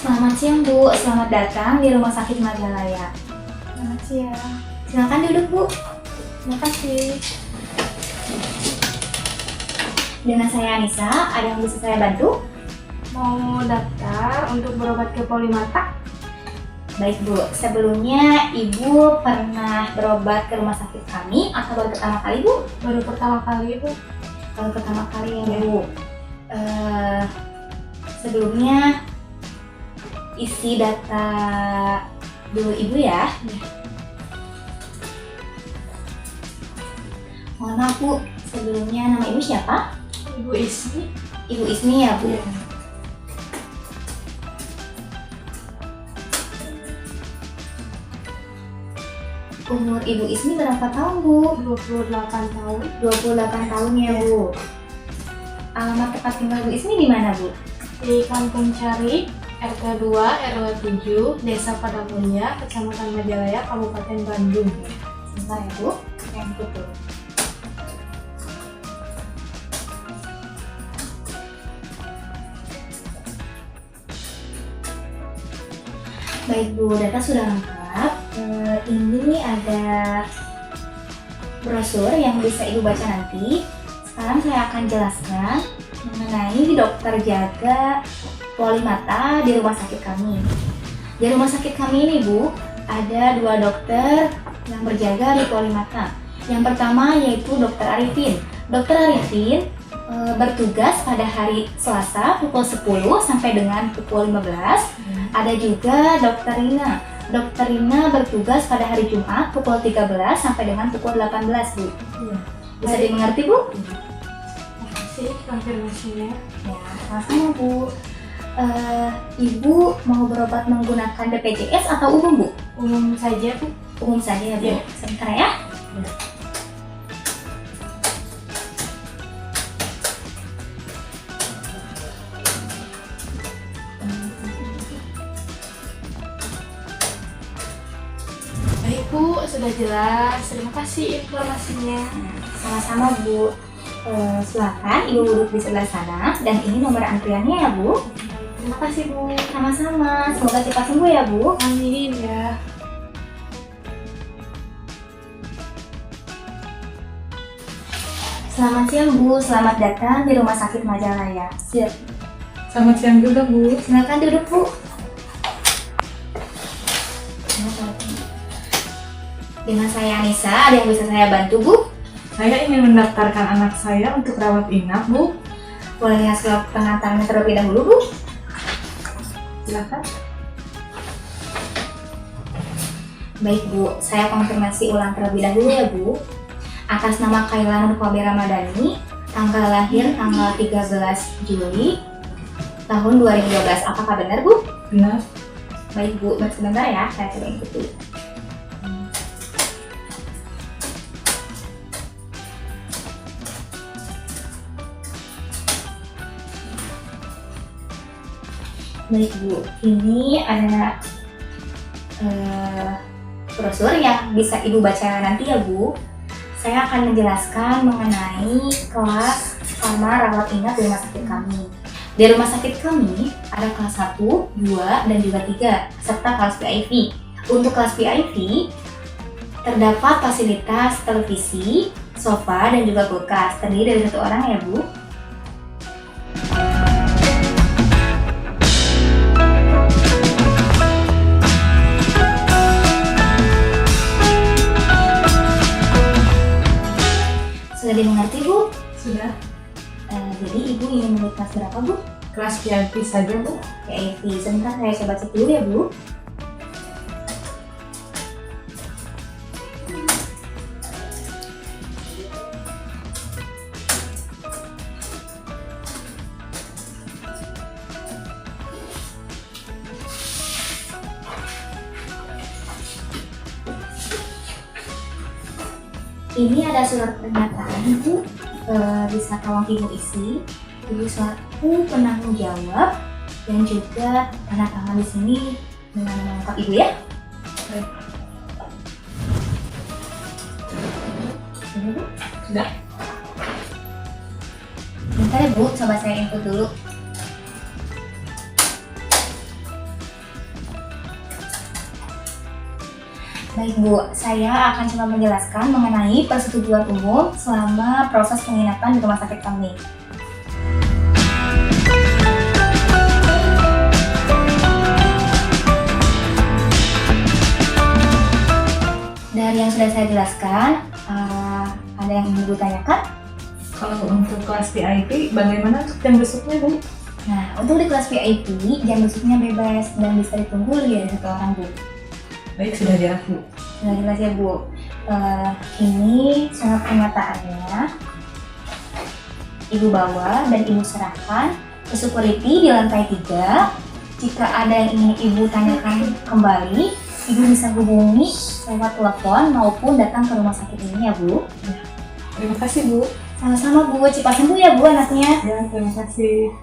Selamat siang Bu, selamat datang di Rumah Sakit Majalaya. Selamat siang. Silakan duduk Bu. Terima kasih. Dengan saya Anissa, ada yang bisa saya bantu? Mau daftar untuk berobat ke Polimata? Baik Bu, sebelumnya Ibu pernah berobat ke rumah sakit kami atau baru pertama kali Bu? Baru pertama kali, Bu. Baru pertama kali ya Bu. Sebelumnya isi data dulu Ibu ya. Mohon maaf Bu, sebelumnya nama Ibu siapa? Ibu Ismi. Ibu Ismi ya Bu. Umur Ibu Ismi berapa tahun Bu? 28 tahun. 28 tahun ya Bu. Alamat tempat tinggal Bu Ismi di mana Bu? Di Kampung Cari, RT 2, RW 7, Desa Padangmulia, Kecamatan Majalaya, Kabupaten Bandung. Sebentar ya Bu, yang betul. Baik Bu, data sudah lengkap. Ini ada brosur yang bisa Ibu baca nanti. Sekarang saya akan jelaskan mengenai dokter jaga Polimata di rumah sakit kami. Di rumah sakit kami ini Bu, ada 2 dokter yang berjaga di Polimata. Yang pertama yaitu Dokter Arifin. Dokter Arifin bertugas pada hari Selasa pukul 10 sampai dengan pukul 15. Ada juga Dokter Rina. Dokter Rina bertugas pada hari Jumat pukul 13 sampai dengan pukul 18 Bu. Iya. Bisa dimengerti Bu? Terima kasih konfirmasinya. Ya, sama-sama Bu. Ibu mau berobat menggunakan BPJS atau umum Bu? Umum saja, Bu. Umum saja ya Bu. Ya. Sebentar ya. Baik, Bu. Sudah jelas. Terima kasih informasinya. Sama-sama Bu. Silakan Ibu duduk di sebelah sana dan ini nomor antriannya ya Bu. Terima kasih, Bu. Sama-sama. Semoga cepat sembuh ya Bu. Amin ya. Selamat siang Bu, selamat datang di Rumah Sakit Majalaya. Selamat siang juga, Bu. Silakan duduk Bu. Dengan saya Anissa, ada yang bisa saya bantu Bu? Saya ingin mendaftarkan anak saya untuk rawat inap, Bu. Boleh hasil pendaftarannya terlebih dahulu Bu? Silakan. Baik Bu, saya konfirmasi ulang terlebih dahulu ya Bu. Atas nama Kaila Nurkobi Ramadhani, tanggal lahir tanggal 13 Juli tahun 2012. Apakah benar Bu? Benar. Baik Bu, sebentar ya, saya coba input dulu. Baik Bu, ini ada brosur yang bisa Ibu baca nanti ya Bu. Saya akan menjelaskan mengenai kelas kamar rawat inap di rumah sakit kami. Di rumah sakit kami ada kelas 1, 2, dan juga 3, serta kelas VIP. Untuk kelas VIP, terdapat fasilitas televisi, sofa, dan juga kulkas. Terdiri dari 1 orang ya Bu. Sudah dimengerti Bu? Sudah. Jadi Ibu ingin memilih kelas berapa Bu? Kelas VIP saja, Bu. VIP. Sebentar saya coba cek dulu ya Bu. Ini ada surat pernyataan Bu, bisa tolong Ibu isi. Ibu selaku penanggung jawab dan juga tanda tangan di sini dengan nama lengkap Ibu ya. Baik. Sudah Bu? Sudah. Bentar ya Bu, coba saya input dulu. Baik Bu, saya akan coba menjelaskan mengenai persetujuan umum selama proses penginapan di rumah sakit kami. Dari yang sudah saya jelaskan, ada yang Ibu tanyakan? Kalau untuk kelas VIP, bagaimana untuk jam besuknya, Bu? Nah, untuk di kelas VIP, jam besuknya bebas dan bisa ditunggu lebih dari 1 orang, Bu. Baik, sudah jelas, Bu. Sudah jelas ya, Bu. Ini surat pernyataannya. Ibu bawa dan Ibu serahkan ke security di lantai 3. Jika ada yang ingin Ibu tanyakan kembali, Ibu bisa hubungi lewat telepon maupun datang ke rumah sakit ini ya, Bu. Terima kasih, Bu. Sama-sama, Bu. Cepat sembuh ya, Bu, anaknya. Ya, terima kasih.